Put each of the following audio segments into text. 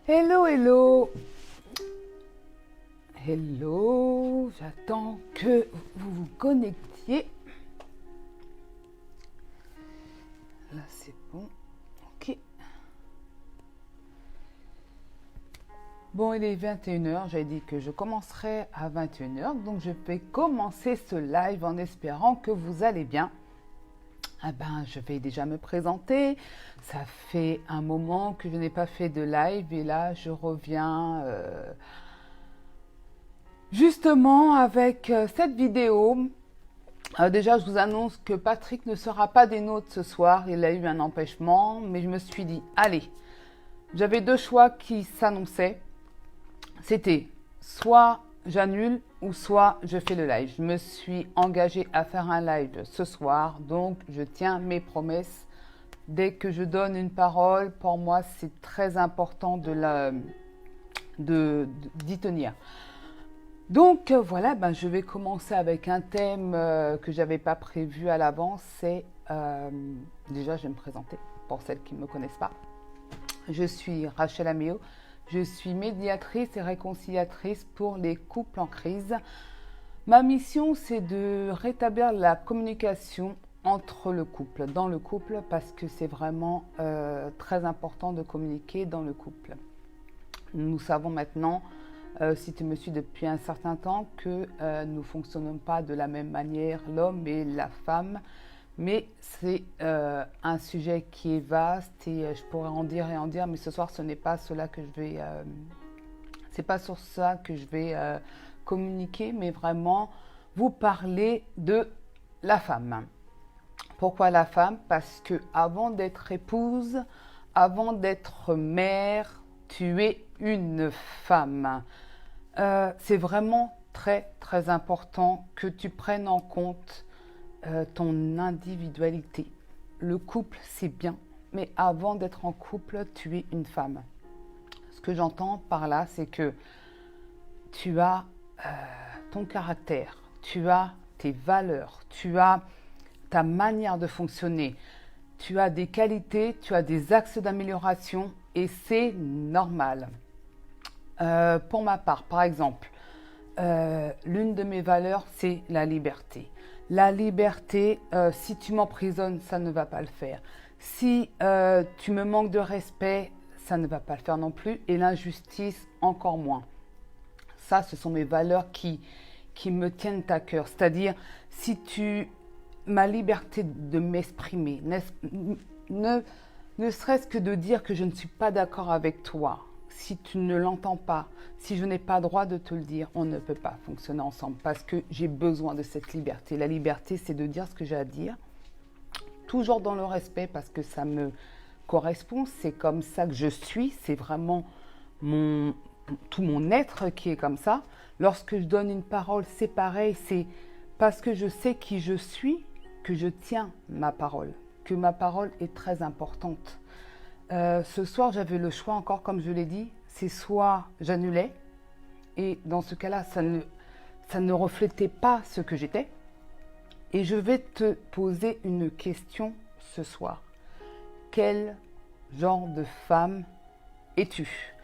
Hello, hello. Hello, j'attends que vous vous connectiez. Là, c'est bon. Ok. Bon, il est 21h. J'avais dit que je commencerai à 21h. Donc, je vais commencer ce live en espérant que vous allez bien. Ah ben, je vais déjà me présenter. Ça fait un moment que je n'ai pas fait de live et là, je reviens justement avec cette vidéo. Déjà, je vous annonce que Patrick ne sera pas des nôtres ce soir. Il a eu un empêchement, mais je me suis dit, allez, j'avais deux choix qui s'annonçaient. C'était soit j'annule ou soit je fais le live. Je me suis engagée à faire un live ce soir, donc je tiens mes promesses. Dès que je donne une parole, pour moi, c'est très important d'y tenir. Donc voilà, je vais commencer avec un thème que je n'avais pas prévu à l'avance. C'est déjà, je vais me présenter pour celles qui ne me connaissent pas. Je suis Rachel Améo. Je suis médiatrice et réconciliatrice pour les couples en crise. Ma mission, c'est de rétablir la communication entre le couple, dans le couple, parce que c'est vraiment très important de communiquer dans le couple. Nous savons maintenant, si tu me suis depuis un certain temps, que nous ne fonctionnons pas de la même manière, l'homme et la femme. Mais c'est un sujet qui est vaste et je pourrais en dire et en dire, mais ce soir, ce n'est pas cela que je vais, c'est pas sur ça que je vais communiquer, mais vraiment vous parler de la femme. Pourquoi la femme? Parce que avant d'être épouse, avant d'être mère, tu es une femme. C'est vraiment très très important que tu prennes en compte ton individualité. Le couple, c'est bien, mais avant d'être en couple, tu es une femme. Ce que j'entends par là, c'est que tu as ton caractère, tu as tes valeurs, tu as ta manière de fonctionner, tu as des qualités, tu as des axes d'amélioration et c'est normal. Pour ma part, par exemple, l'une de mes valeurs, c'est la liberté. La liberté, si tu m'emprisonnes, ça ne va pas le faire. Si tu me manques de respect, ça ne va pas le faire non plus. Et l'injustice, encore moins. Ça, ce sont mes valeurs qui me tiennent à cœur. C'est-à-dire, si tu... Ma liberté de m'exprimer, ne serait-ce que de dire que je ne suis pas d'accord avec toi, si tu ne l'entends pas, si je n'ai pas droit de te le dire, on ne peut pas fonctionner ensemble parce que j'ai besoin de cette liberté. La liberté, c'est de dire ce que j'ai à dire, toujours dans le respect parce que ça me correspond, c'est comme ça que je suis, c'est vraiment tout mon être qui est comme ça. Lorsque je donne une parole, c'est pareil, c'est parce que je sais qui je suis que je tiens ma parole, que ma parole est très importante. Ce soir, j'avais le choix encore, comme je l'ai dit, c'est soit j'annulais, et dans ce cas-là, ça ne reflétait pas ce que j'étais. Et je vais te poser une question ce soir. Quel genre de femme es-tu?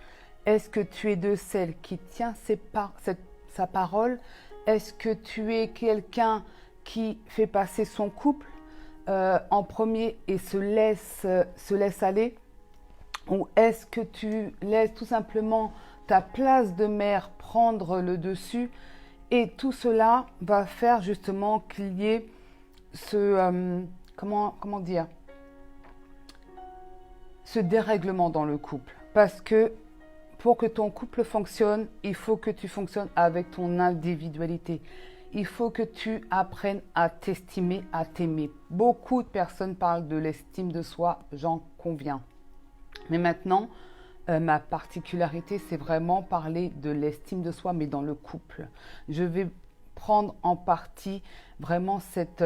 Est-ce que tu es de celle qui tient sa parole? Est-ce que tu es quelqu'un qui fait passer son couple en premier et se laisse aller? Ou est-ce que tu laisses tout simplement ta place de mère prendre le dessus? Et tout cela va faire justement qu'il y ait comment dire, ce dérèglement dans le couple. Parce que pour que ton couple fonctionne, il faut que tu fonctionnes avec ton individualité. Il faut que tu apprennes à t'estimer, à t'aimer. Beaucoup de personnes parlent de l'estime de soi, j'en conviens. Mais maintenant, ma particularité, c'est vraiment parler de l'estime de soi, mais dans le couple. Je vais prendre en partie vraiment cette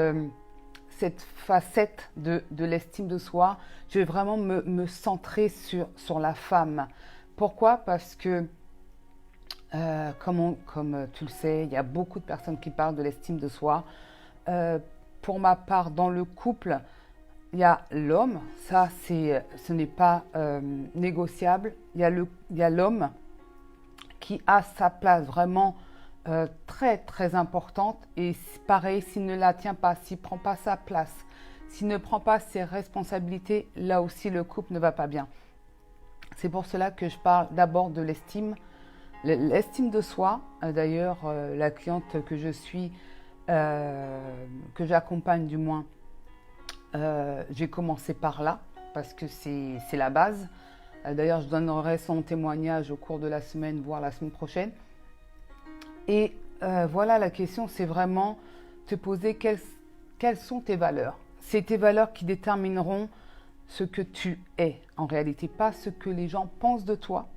facette de l'estime de soi. Je vais vraiment me centrer sur la femme. Pourquoi? Parce que, comme tu le sais, il y a beaucoup de personnes qui parlent de l'estime de soi. Pour ma part, dans le couple, il y a l'homme, ça ce n'est pas négociable. Il y a l'homme qui a sa place vraiment très très importante et pareil, s'il ne la tient pas, s'il ne prend pas sa place, s'il ne prend pas ses responsabilités, là aussi le couple ne va pas bien. C'est pour cela que je parle d'abord de l'estime de soi. D'ailleurs, la cliente que je suis, que j'accompagne du moins, j'ai commencé par là parce que c'est la base. D'ailleurs, je donnerai son témoignage au cours de la semaine, voire la semaine prochaine. Et voilà, la question, c'est vraiment te poser quelles sont tes valeurs. C'est tes valeurs qui détermineront ce que tu es en réalité, pas ce que les gens pensent de toi.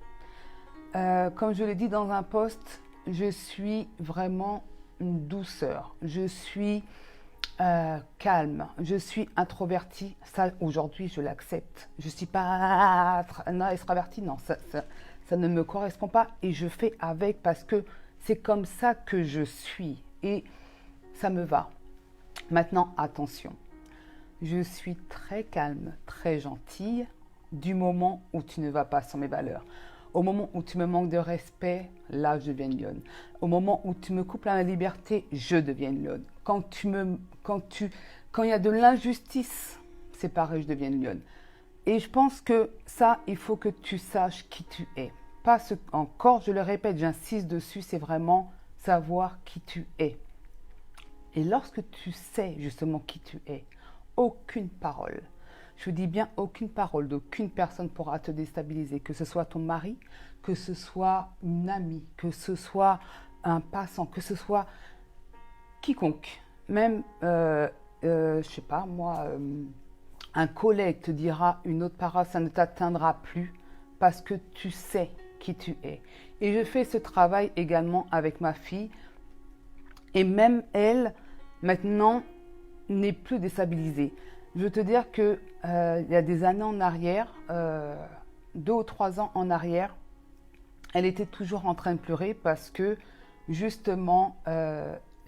Comme je l'ai dit dans un post, je suis vraiment une douceur. Je suis calme. Je suis introvertie. Ça, aujourd'hui, je l'accepte. Je ne suis pas extravertie. Non, ça ne me correspond pas et je fais avec parce que c'est comme ça que je suis et ça me va. Maintenant, attention. Je suis très calme, très gentille du moment où tu ne vas pas sur mes valeurs. Au moment où tu me manques de respect, là, je deviens une lionne. Au moment où tu me coupes la liberté, je deviens une lionne. Quand il y a de l'injustice, c'est pareil, je deviens une lionne. Et je pense que ça, il faut que tu saches qui tu es. Encore, je le répète, j'insiste dessus, c'est vraiment savoir qui tu es. Et lorsque tu sais justement qui tu es, aucune parole, je dis bien aucune parole d'aucune personne pourra te déstabiliser, que ce soit ton mari, que ce soit une amie, que ce soit un passant, que ce soit quiconque. Même, je sais pas moi, un collègue te dira une autre parole, ça ne t'atteindra plus parce que tu sais qui tu es. Et je fais ce travail également avec ma fille et même elle, maintenant, n'est plus déstabilisée. Je veux te dire que il y a des années en arrière, 2 ou 3 ans en arrière, elle était toujours en train de pleurer parce que justement,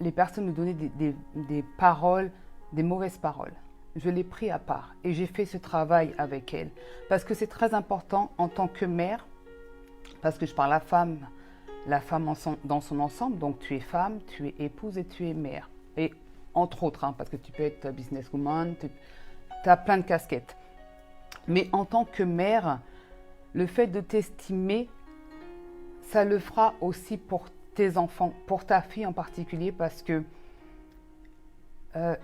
les personnes me donnaient des paroles, des mauvaises paroles. Je l'ai pris à part et j'ai fait ce travail avec elle parce que c'est très important en tant que mère, parce que je parle la femme dans son ensemble, donc tu es femme, tu es épouse et tu es mère. Et entre autres, parce que tu peux être businesswoman, tu as plein de casquettes. Mais en tant que mère, le fait de t'estimer, ça le fera aussi pour tes enfants, pour ta fille en particulier, parce que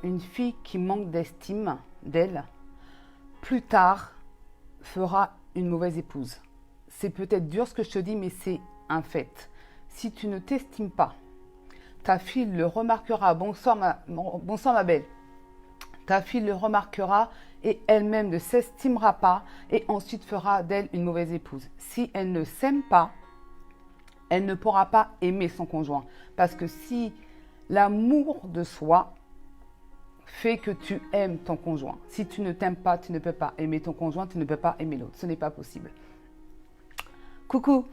une fille qui manque d'estime d'elle, plus tard, fera une mauvaise épouse. C'est peut-être dur ce que je te dis, mais c'est un fait. Si tu ne t'estimes pas, ta fille le remarquera. Bonsoir ma belle. Ta fille le remarquera et elle-même ne s'estimera pas et ensuite fera d'elle une mauvaise épouse. Si elle ne s'aime pas, elle ne pourra pas aimer son conjoint. Parce que si l'amour de soi fait que tu aimes ton conjoint, si tu ne t'aimes pas, tu ne peux pas aimer ton conjoint, tu ne peux pas aimer l'autre. Ce n'est pas possible. Coucou.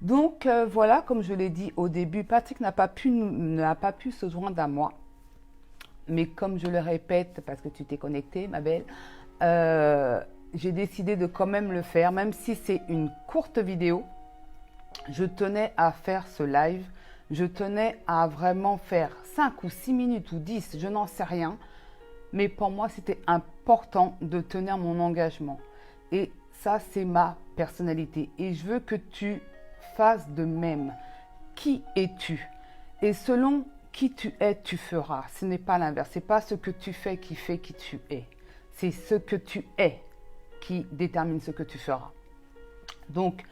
Donc voilà, comme je l'ai dit au début, Patrick n'a pas pu se joindre à moi. Mais comme je le répète, parce que tu t'es connectée, ma belle, j'ai décidé de quand même le faire, même si c'est une courte vidéo. Je tenais à faire ce live. Je tenais à vraiment faire 5 ou 6 minutes ou 10, je n'en sais rien. Mais pour moi, c'était important de tenir mon engagement. Et ça, c'est ma personnalité. Et je veux que tu fasses de même. Qui es-tu? Et selon qui tu es, tu feras. Ce n'est pas l'inverse. Ce n'est pas ce que tu fais qui fait qui tu es. C'est ce que tu es qui détermine ce que tu feras. Donc,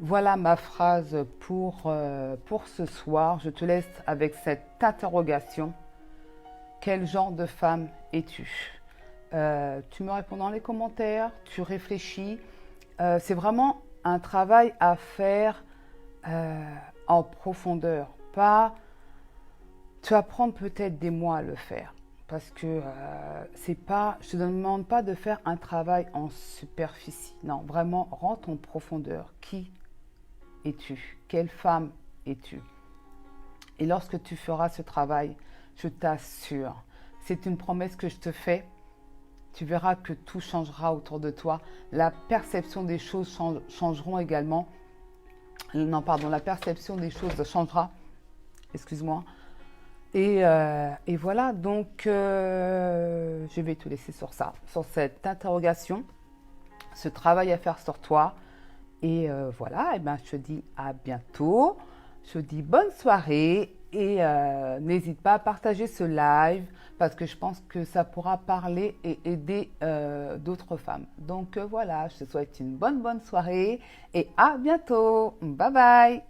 voilà ma phrase pour ce soir. Je te laisse avec cette interrogation. Quel genre de femme es-tu? Tu me réponds dans les commentaires, tu réfléchis. C'est vraiment un travail à faire en profondeur. Tu vas prendre peut-être des mois à le faire. Parce que je ne te demande pas de faire un travail en superficie. Non, vraiment, rentre en profondeur. Qui es-tu? Quelle femme es-tu? Et lorsque tu feras ce travail, je t'assure, c'est une promesse que je te fais, tu verras que tout changera autour de toi. La perception des choses changeront également. Non, pardon, la perception des choses changera. Excuse-moi. Et voilà, donc je vais te laisser sur ça, sur cette interrogation, ce travail à faire sur toi. Et voilà, et ben, je te dis à bientôt. Je te dis bonne soirée et n'hésite pas à partager ce live parce que je pense que ça pourra parler et aider d'autres femmes. Donc voilà, je te souhaite une bonne soirée et à bientôt. Bye bye.